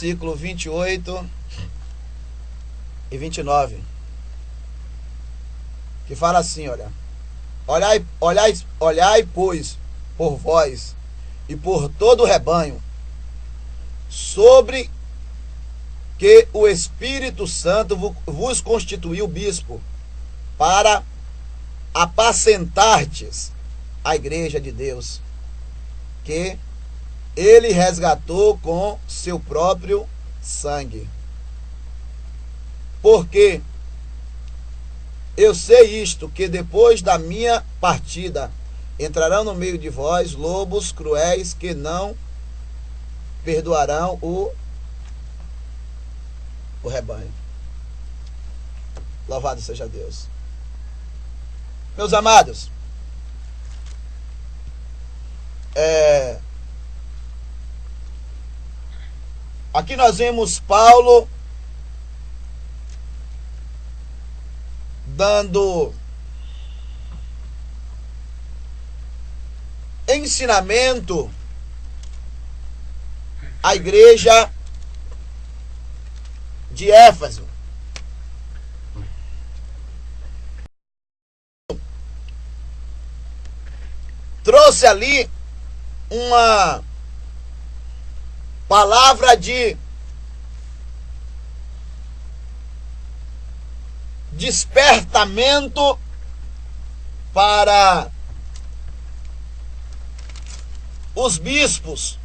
versículo 28 e 29, que fala assim, olhai, pois, por vós e por todo o rebanho, sobre que o Espírito Santo vos constituiu bispo, para apacentartes a igreja de Deus, que ele resgatou com seu próprio sangue. Porque eu sei isto, que depois da minha partida entrarão no meio de vós lobos cruéis, que não perdoarão o rebanho. Louvado seja Deus. Meus amados, aqui nós vemos Paulo dando ensinamento à igreja de Éfeso. Trouxe ali uma palavra de despertamento para os bispos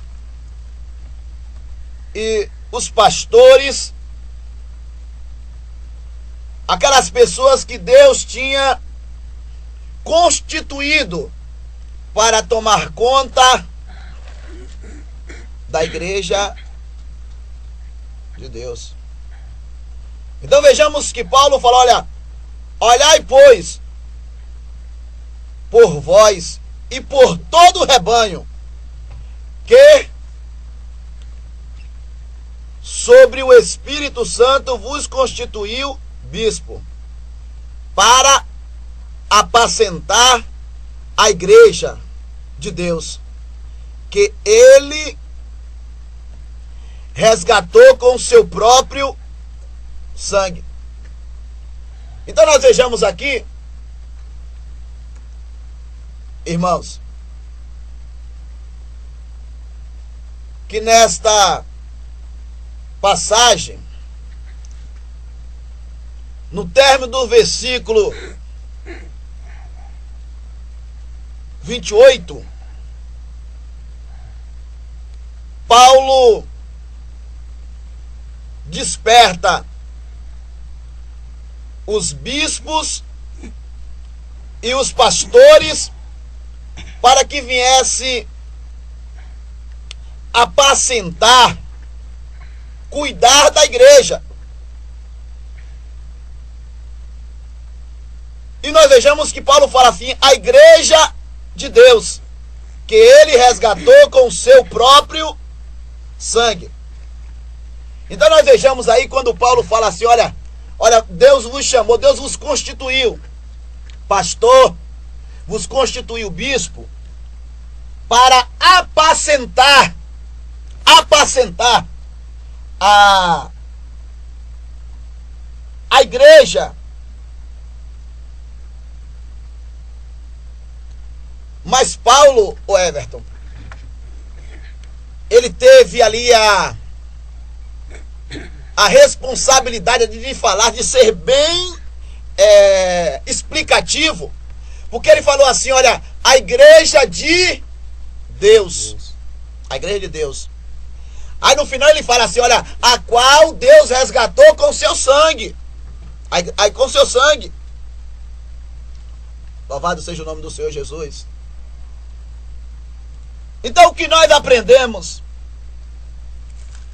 e os pastores, aquelas pessoas que Deus tinha constituído para tomar conta da igreja de Deus. Então vejamos que Paulo fala, olhai, pois, por vós e por todo o rebanho, que sobre o Espírito Santo vos constituiu bispo, para apacentar a igreja de Deus, que ele resgatou com seu próprio sangue. Então nós vejamos aqui, irmãos, que nesta passagem, no término do versículo 28, Paulo desperta os bispos e os pastores para que viesse apacentar, cuidar da igreja. E nós vejamos que Paulo fala assim, a igreja de Deus, que ele resgatou com o seu próprio sangue. Então nós vejamos aí quando Paulo fala assim, olha, Deus vos chamou, Deus vos constituiu pastor, vos constituiu bispo, para apacentar a igreja. Mas Paulo, o Everton, ele teve ali a responsabilidade de falar, de ser bem explicativo, porque ele falou assim, olha, a igreja de Deus, a igreja de Deus. Aí no final ele fala assim, olha, a qual Deus resgatou com seu sangue, aí com seu sangue. Louvado seja o nome do Senhor Jesus. Então o que nós aprendemos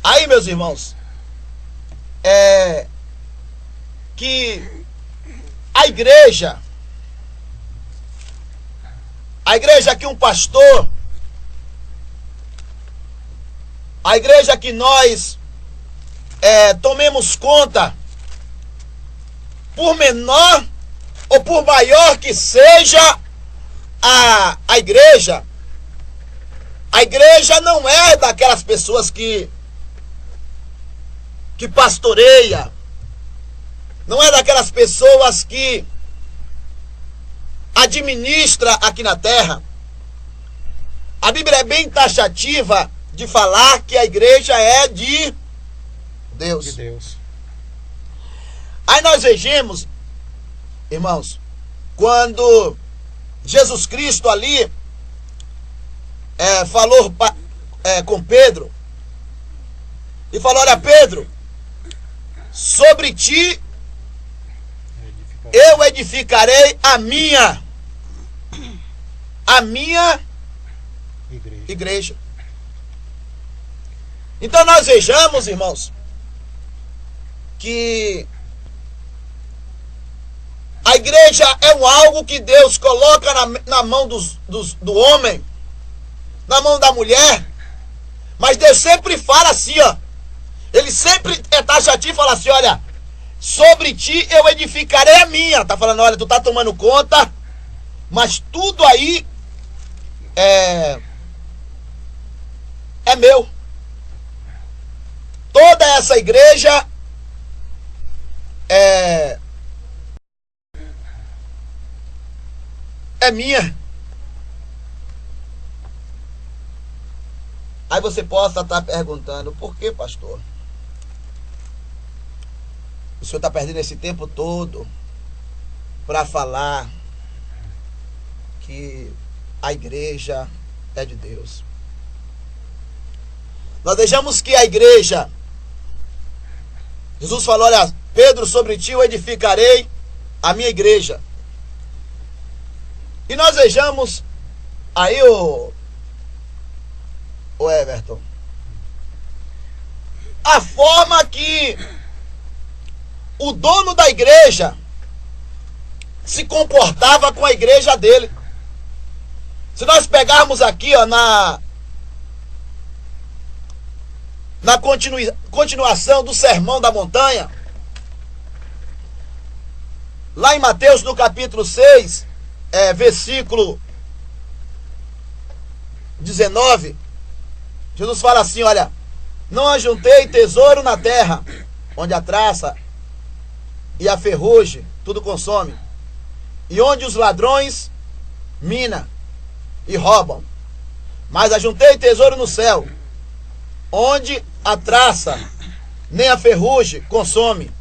aí, meus irmãos, é que a igreja que um pastor, a igreja que nós tomemos conta, por menor ou por maior que seja a igreja não é daquelas pessoas que que pastoreia, não é daquelas pessoas que administra aqui na terra. A Bíblia é bem taxativa de falar que a igreja é de Deus. De Deus. Aí nós vejamos, irmãos, quando Jesus Cristo ali falou com Pedro, e falou: olha, Pedro, sobre ti eu edificarei a minha igreja. Então nós vejamos, irmãos, que a igreja é algo que Deus coloca na mão do homem, na mão da mulher, mas Deus sempre fala assim, ó. Ele sempre é taxativo e fala assim: olha, sobre ti eu edificarei a minha. Tá falando: olha, tu tá tomando conta, mas tudo aí é meu. Toda essa igreja é minha. Aí você possa estar perguntando: por que, pastor? O senhor está perdendo esse tempo todo para falar que a igreja é de Deus. Nós deixamos que a igreja, Jesus falou: olha, Pedro, sobre ti eu edificarei a minha igreja. E nós vejamos aí o Everton, a forma que o dono da igreja se comportava com a igreja dele. Se nós pegarmos aqui, ó, na continuação do Sermão da Montanha, lá em Mateus, no capítulo 6, versículo 19, Jesus fala assim: olha, não ajuntei tesouro na terra, onde a traça e a ferrugem tudo consome, e onde os ladrões minam e roubam, mas ajuntei tesouro no céu, onde a traça nem a ferrugem consome,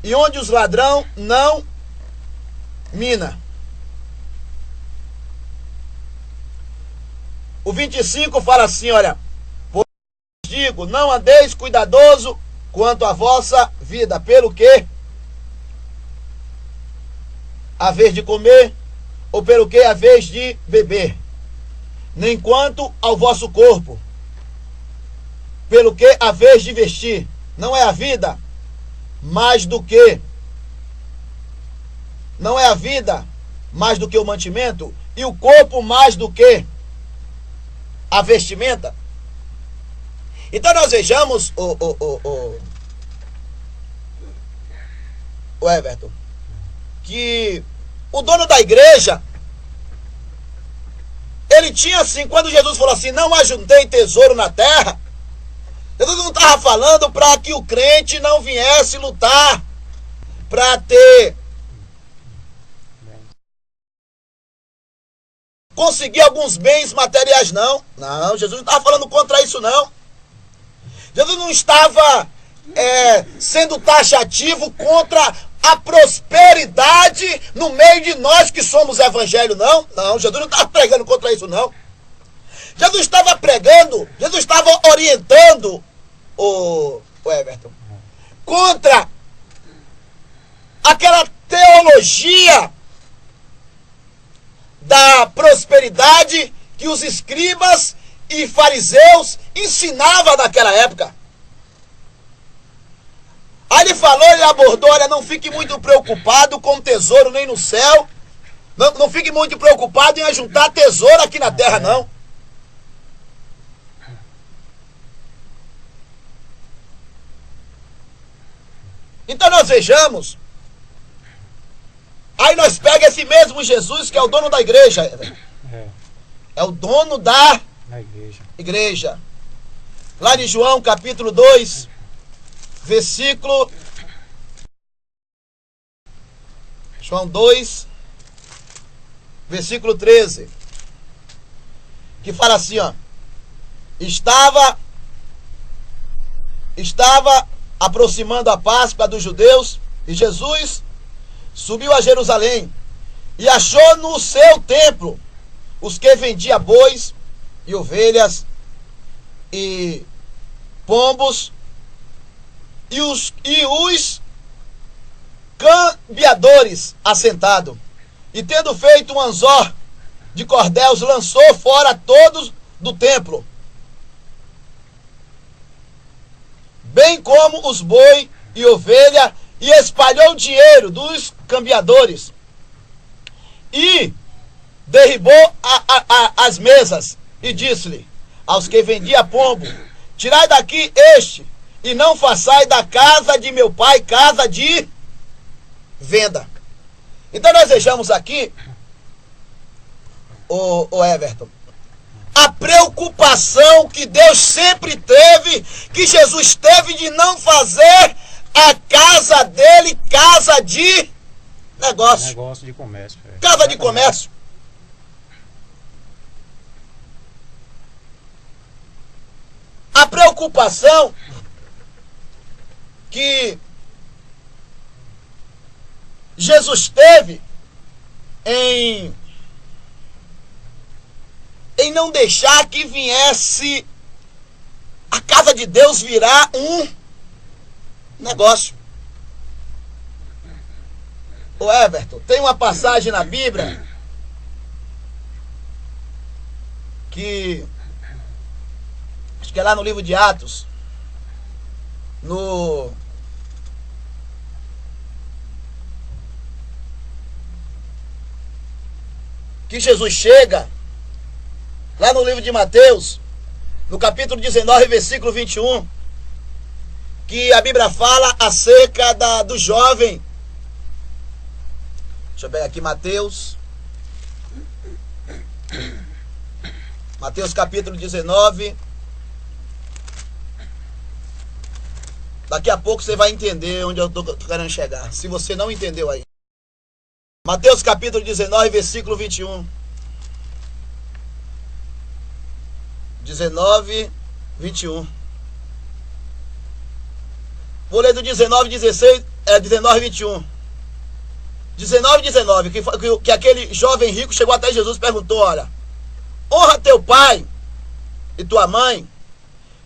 e onde os ladrões não mina. O 25 fala assim: olha, pois digo, não andeis cuidadoso quanto à vossa vida, pelo que haver de comer, ou pelo que haver de beber, nem quanto ao vosso corpo, pelo que haver de vestir. Não é a vida mais do que o mantimento, e o corpo mais do que a vestimenta. Então nós vejamos o Everton, que o dono da igreja, ele tinha assim, quando Jesus falou assim: não ajuntei tesouro na terra, Jesus não estava falando para que o crente não viesse lutar para ter, conseguir alguns bens materiais, não. Não, Jesus não estava falando contra isso, não. Jesus não estava sendo taxativo contra a prosperidade no meio de nós que somos evangelho, não. Não, Jesus não estava pregando contra isso, não. Jesus estava pregando, Jesus estava orientando o Everton contra aquela teologia da prosperidade que os escribas e fariseus ensinavam naquela época. Aí ele falou, ele abordou: olha, não fique muito preocupado com tesouro nem no céu, não fique muito preocupado em ajuntar tesouro aqui na terra, não. Então nós vejamos, aí nós pegamos esse mesmo Jesus que é o dono da igreja, é o dono da igreja. Lá em João capítulo 2, versículo... João 2, versículo 13. Que fala assim, ó. Estava aproximando a Páscoa dos judeus, e Jesus subiu a Jerusalém e achou no seu templo os que vendiam bois e ovelhas e pombos e os cambiadores assentados. E tendo feito um anzol de cordéis, lançou fora todos do templo, bem como os boi e ovelha, e espalhou o dinheiro dos cambiadores, e derribou as mesas, e disse-lhe aos que vendiam pombo: tirai daqui este, e não façai da casa de meu pai casa de venda. Então nós vejamos aqui, o Everton, a preocupação que Deus sempre teve, que Jesus teve, de não fazer a casa dele casa de negócio. Negócio de comércio. Casa de comércio. A preocupação que Jesus teve em não deixar que viesse a casa de Deus virar um negócio. Ô Everton, tem uma passagem na Bíblia que acho que é lá no livro de Atos, que Jesus chega lá no livro de Mateus, no capítulo 19, versículo 21, que a Bíblia fala acerca do jovem. Deixa eu pegar aqui Mateus capítulo 19. Daqui a pouco você vai entender onde eu tô querendo chegar, se você não entendeu aí. Mateus capítulo 19, versículo 21. 19, 21. Vou ler do 19, 16, 19, 21. 19, 19, que aquele jovem rico chegou até Jesus e perguntou: olha, honra teu pai e tua mãe,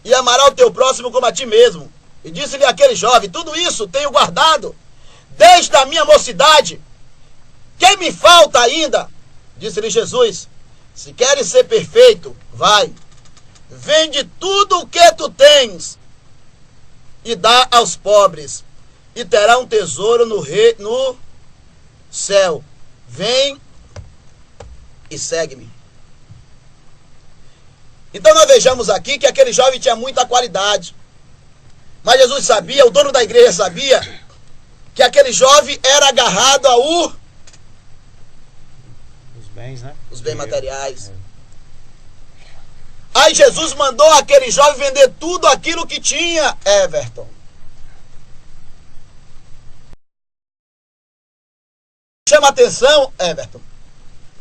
e amará o teu próximo como a ti mesmo. E disse-lhe aquele jovem: tudo isso tenho guardado desde a minha mocidade. Que me falta ainda? Disse-lhe Jesus: se queres ser perfeito, vai, vende tudo o que tu tens e dá aos pobres, e terá um tesouro no céu. Vem e segue-me. Então nós vejamos aqui que aquele jovem tinha muita qualidade, mas Jesus sabia, o dono da igreja sabia, que aquele jovem era agarrado os bens, né? Os bens materiais. Aí Jesus mandou aquele jovem vender tudo aquilo que tinha, Everton. Chama atenção, Everton,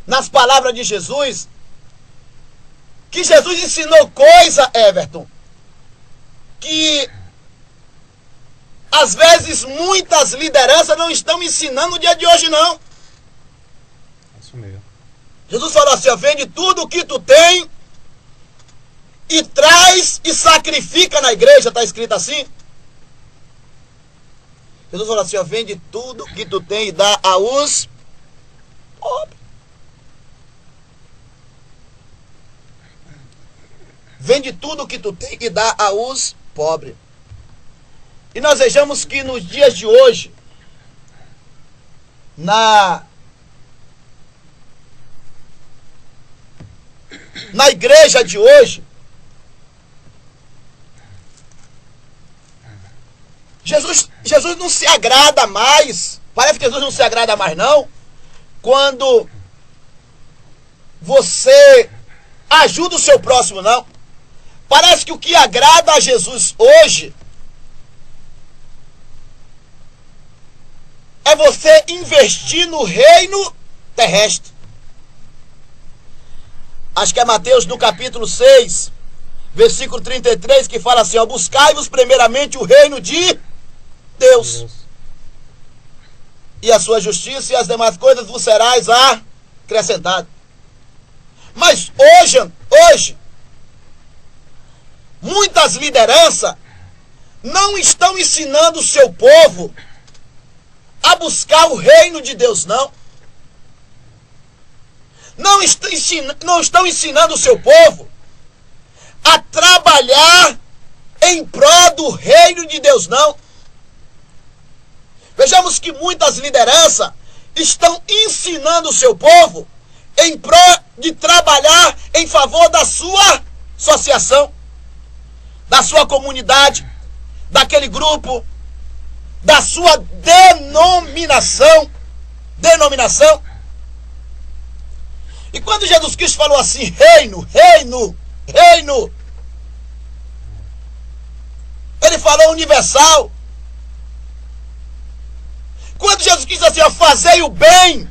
nas palavras de Jesus, que Jesus ensinou coisa, Everton, que às vezes muitas lideranças não estão ensinando no dia de hoje, não. Isso mesmo. Jesus falou assim: ó, vende tudo o que tu tem e traz e sacrifica na igreja. Está escrito assim. Jesus falou assim: ó, vende tudo que tu tem e dá aos pobres. Vende tudo que tu tem e dá aos pobres. E nós vejamos que nos dias de hoje, na igreja de hoje, Jesus não se agrada mais, parece que Jesus não se agrada mais não, quando você ajuda o seu próximo, não. Parece que o que agrada a Jesus hoje é você investir no reino terrestre. Acho que é Mateus no capítulo 6, versículo 33, que fala assim, ó, buscai-vos primeiramente o reino de Deus. E a sua justiça e as demais coisas vos serás acrescentado. Mas hoje, muitas lideranças não estão ensinando o seu povo a buscar o reino de Deus, não. Não estão ensinando o seu povo a trabalhar em prol do reino de Deus, não. Vejamos que muitas lideranças estão ensinando o seu povo em prol de trabalhar em favor da sua associação, da sua comunidade, daquele grupo, da sua denominação. E quando Jesus Cristo falou assim, reino, ele falou universal. Quando Jesus Cristo disse assim, ó, fazei o bem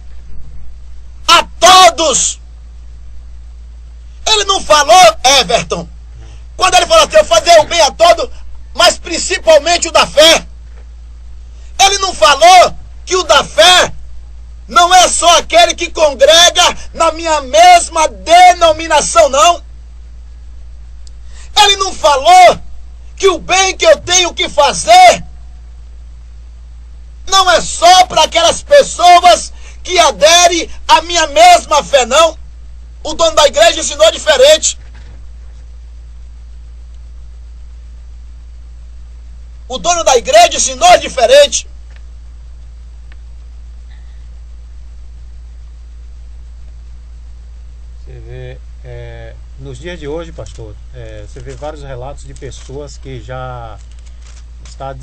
a todos, ele não falou, Everton, quando ele falou assim, eu fazer o bem a todos, mas principalmente o da fé, ele não falou que o da fé não é só aquele que congrega na minha mesma denominação, não. Ele não falou que o bem que eu tenho que fazer não é só para aquelas pessoas que aderem à minha mesma fé, não. O dono da igreja ensinou diferente. O dono da igreja ensinou diferente. Você vê, nos dias de hoje, pastor, você vê vários relatos de pessoas que já está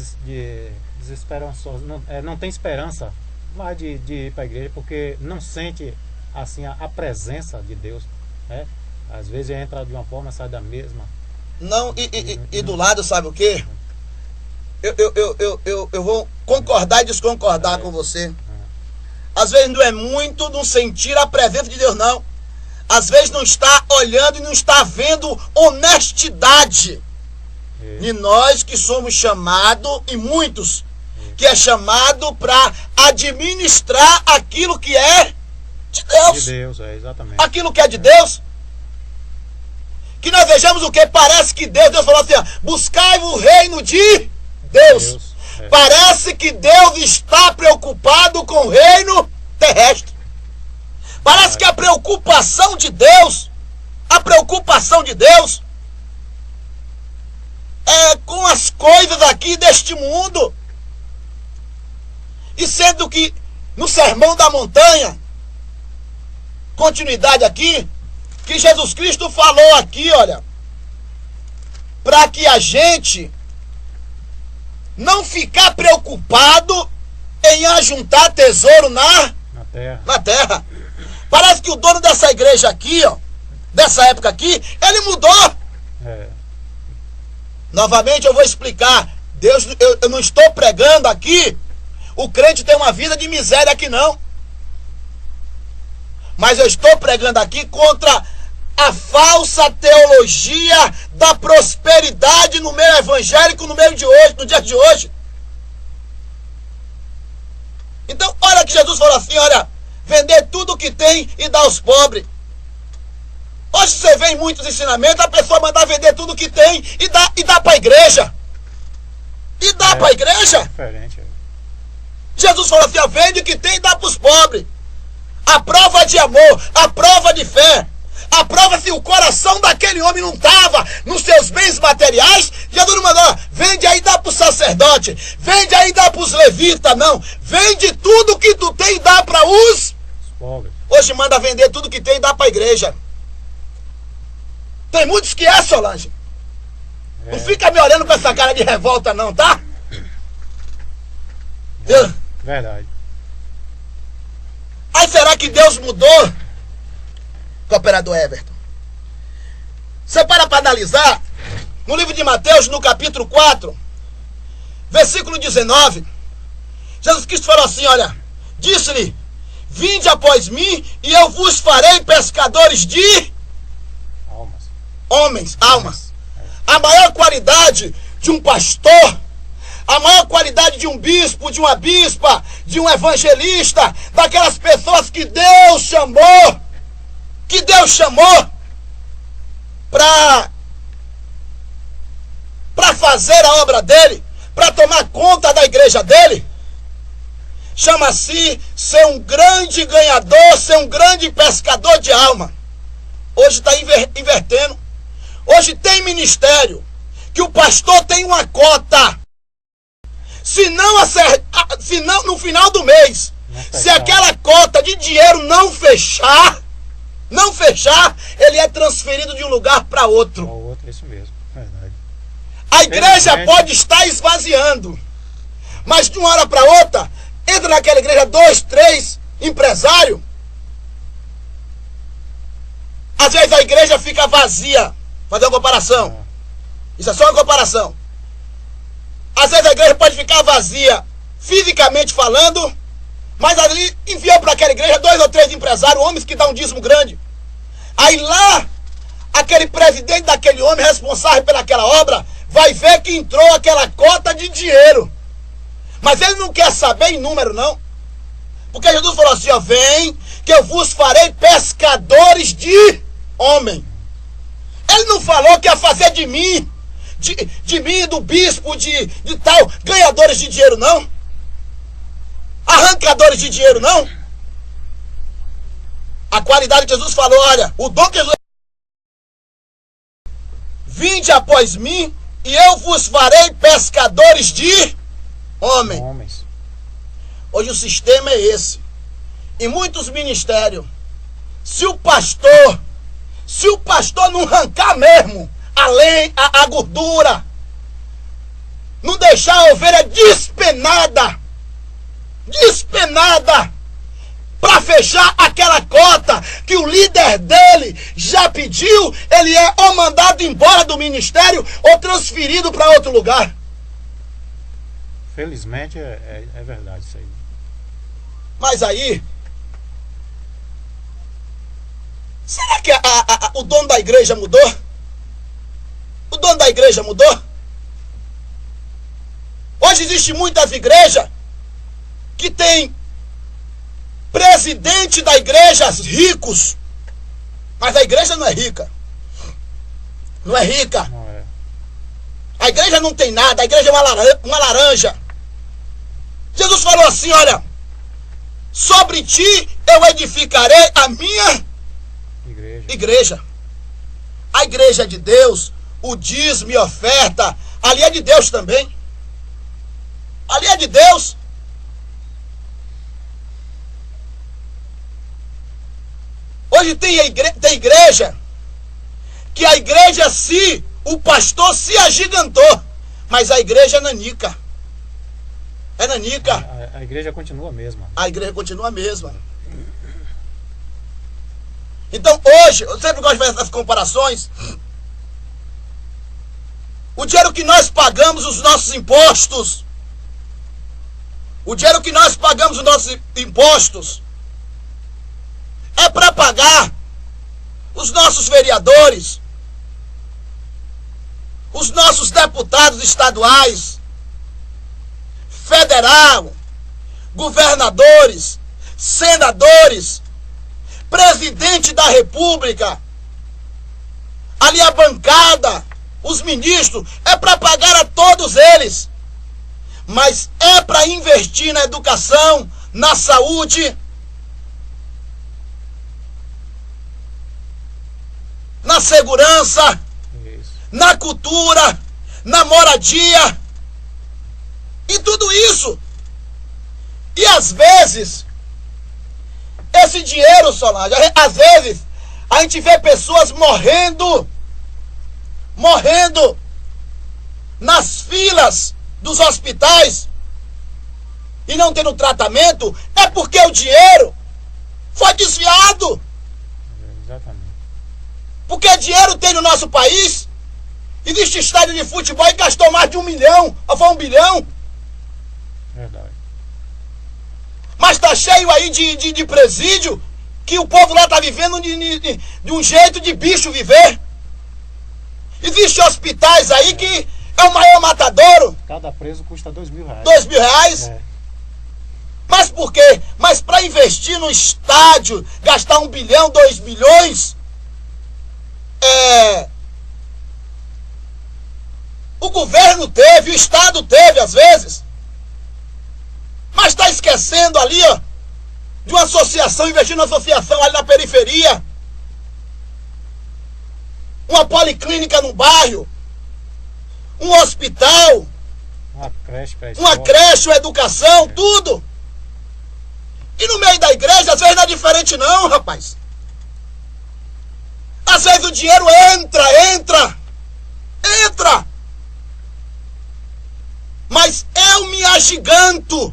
desesperançosa, não tem esperança mais de ir para a igreja, porque não sente assim a presença de Deus, né? Às vezes entra de uma forma, sai da mesma. Não, e do lado, sabe o quê? Eu vou concordar e desconcordar com você. Às vezes não é muito não sentir a presença de Deus, não. Às vezes não está olhando e não está vendo honestidade. E nós que somos chamados, e muitos, que é chamado para administrar aquilo que é de Deus. De Deus, exatamente. Aquilo que é de Deus. Que nós vejamos o que? Parece que Deus falou assim, ó, buscai o reino de Deus. Parece que Deus está preocupado com o reino terrestre. Parece que a preocupação de Deus é com as coisas aqui deste mundo. E sendo que no Sermão da Montanha, continuidade aqui, que Jesus Cristo falou aqui, olha, para que a gente não ficar preocupado em ajuntar tesouro na terra. Parece que o dono dessa igreja aqui, ó, dessa época aqui, ele mudou. Novamente eu vou explicar. Deus, eu não estou pregando aqui o crente tem uma vida de miséria aqui, não. Mas eu estou pregando aqui contra a falsa teologia da prosperidade no meio evangélico no meio de hoje, no dia de hoje. Então, olha que Jesus falou assim, olha, vender tudo que tem e dar aos pobres. Hoje você vê em muitos ensinamentos a pessoa mandar vender tudo que tem e dá para a igreja. E dá para a igreja. Diferente. Jesus falou assim, ó, vende o que tem e dá para os pobres. A prova de amor, a prova de fé, a prova se o coração daquele homem não estava nos seus bens materiais. Jesus não mandou, vende aí e dá para o sacerdote, vende aí e dá para os levitas, não. Vende tudo que tu tem e dá para os pobres. Hoje manda vender tudo que tem e dá para a igreja. Tem muitos que é, Solange. Não fica me olhando com essa cara de revolta não, tá? Verdade. Aí será que Deus mudou? Cooperador Everton. Você para analisar, no livro de Mateus, no capítulo 4, versículo 19, Jesus Cristo falou assim, olha, disse-lhe, vinde após mim e eu vos farei pescadores de homens, almas. A maior qualidade de um pastor, a maior qualidade de um bispo, de uma bispa, de um evangelista, daquelas pessoas que Deus chamou para fazer a obra dele, para tomar conta da igreja dele, chama-se ser um grande ganhador, ser um grande pescador de alma. Hoje está invertendo. Hoje tem ministério que o pastor tem uma cota. Se não no final do mês, se aquela cota de dinheiro não fechar, ele é transferido de um lugar para outro. Isso mesmo, verdade. A igreja pode estar esvaziando, mas de uma hora para outra, entra naquela igreja 2, 3 empresários. Às vezes a igreja fica vazia. Fazer uma comparação. Isso é só uma comparação. Às vezes a igreja pode ficar vazia, fisicamente falando, mas ali enviou para aquela igreja 2 ou 3 empresários, homens que dão um dízimo grande. Aí lá, aquele presidente daquele homem responsável pelaquela obra vai ver que entrou aquela cota de dinheiro. Mas ele não quer saber em número, não. Porque Jesus falou assim, ó, vem que eu vos farei pescadores de homem. Ele não falou que ia fazer de mim, do bispo, de tal, ganhadores de dinheiro, não. Arrancadores de dinheiro, não. A qualidade que Jesus falou, olha, o dom que Jesus... Vinde após mim e eu vos farei pescadores de homens. Hoje o sistema é esse. Em muitos ministérios, se o pastor não arrancar mesmo a gordura, não deixar a ovelha despenada para fechar aquela cota que o líder dele já pediu, ele é ou mandado embora do ministério ou transferido para outro lugar. Felizmente é verdade isso aí. Mas aí, será que o dono da igreja mudou? O dono da igreja mudou? Hoje existe muitas igrejas que tem presidente da igreja ricos, mas a igreja não é rica. Não é rica. Não é. A igreja não tem nada, a igreja é uma laranja. Jesus falou assim, olha, sobre ti eu edificarei a minha igreja. A igreja é de Deus, o dízimo e oferta, ali é de Deus também. Ali é de Deus. Hoje tem igreja que a igreja o pastor se agigantou, mas a igreja é nanica. É nanica. A igreja continua a mesma. A igreja continua a mesma. Então hoje, eu sempre gosto de fazer essas comparações. O dinheiro que nós pagamos, os nossos impostos, é para pagar os nossos vereadores, os nossos deputados estaduais, federal, governadores, senadores, presidente da república, ali a bancada, os ministros, é para pagar a todos eles. Mas é para investir na educação, na saúde, na segurança, na cultura, na moradia, e tudo isso. E às vezes, esse dinheiro, Solange, às vezes, a gente vê pessoas morrendo nas filas dos hospitais e não tendo tratamento, é porque o dinheiro foi desviado. Exatamente. Porque dinheiro tem no nosso país. Existe estádio de futebol e gastou mais de 1 milhão, ou foi 1 bilhão. Verdade. Mas tá cheio aí de presídio que o povo lá tá vivendo de um jeito de bicho viver. Existem hospitais aí que é o maior matadouro. Cada preso custa R$2.000. R$2.000? É. Mas por quê? Mas para investir no estádio, gastar 1 bilhão, 2 bilhões, o governo teve, o Estado teve às vezes. Mas está esquecendo ali, ó, de uma associação, investindo numa associação ali na periferia. Uma policlínica no bairro. Um hospital. Uma creche, uma educação, tudo. E no meio da igreja, às vezes não é diferente não, rapaz. Às vezes o dinheiro entra. Mas eu me agiganto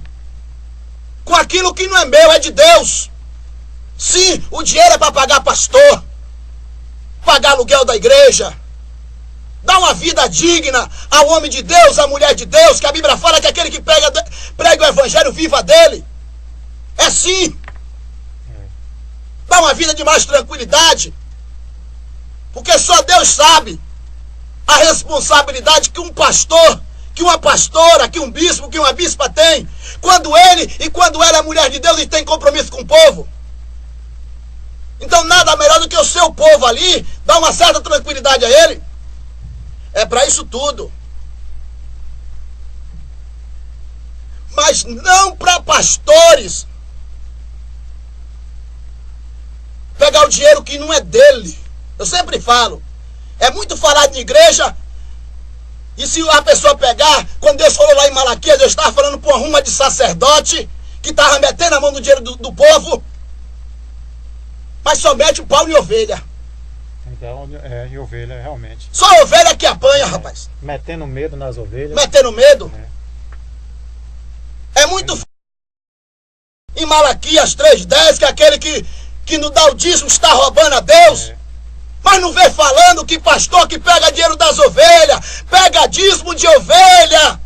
com aquilo que não é meu, é de Deus. Sim, o dinheiro é para pagar pastor, pagar aluguel da igreja, dar uma vida digna ao homem de Deus, à mulher de Deus, que a Bíblia fala que aquele que prega o evangelho viva dele. É sim. Dá uma vida de mais tranquilidade. Porque só Deus sabe a responsabilidade que um pastor, que uma pastora, que um bispo, que uma bispa tem, quando ele e quando ela é mulher de Deus e tem compromisso com o povo. Então nada melhor do que o seu povo ali, dar uma certa tranquilidade a ele. É para isso tudo. Mas não para pastores pegar o dinheiro que não é dele. Eu sempre falo, é muito falado em igreja, e se a pessoa pegar, quando Deus falou lá em Malaquias, Deus estava falando para uma ruma de sacerdote, que estava metendo a mão no dinheiro do povo, mas somente o pau em ovelha. Então, e ovelha, realmente. Só ovelha que apanha, rapaz. Metendo medo nas ovelhas. Metendo medo. É muito em Malaquias 3:10, que aquele que não dá o dízimo está roubando a Deus. Mas não vê falando que pastor que pega dinheiro das ovelhas, pega dízimo de ovelha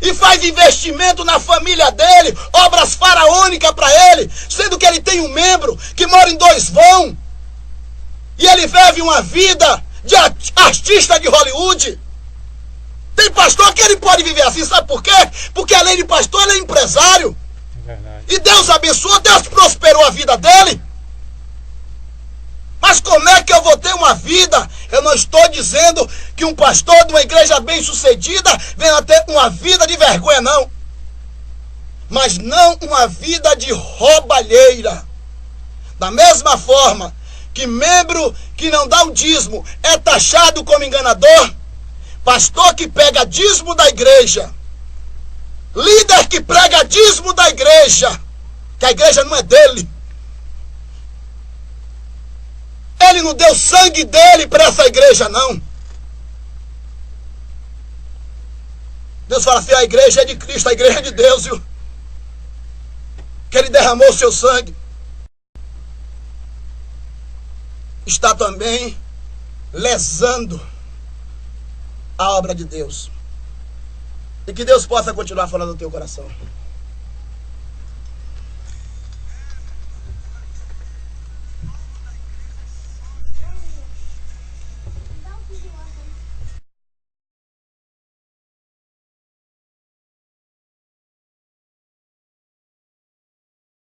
e faz investimento na família dele, obras faraônicas para ele, sendo que ele tem um membro que mora em 2 vão e ele vive uma vida de artista de Hollywood. Tem pastor que ele pode viver assim, sabe por quê? Porque além de pastor ele é empresário. E Deus abençoou, Deus prosperou a vida dele. Mas como é que eu vou ter uma vida? Eu não estou dizendo que um pastor de uma igreja bem sucedida venha ter uma vida de vergonha, não. Mas não uma vida de roubalheira. Da mesma forma que membro que não dá o dízimo é taxado como enganador, pastor que pega dízimo da igreja, líder que prega dízimo da igreja, que a igreja não é dele, ele não deu sangue dele para essa igreja, não. Deus fala assim, a igreja é de Cristo, a igreja é de Deus, viu? Que ele derramou o seu sangue. Está também lesando a obra de Deus. E que Deus possa continuar falando no teu coração.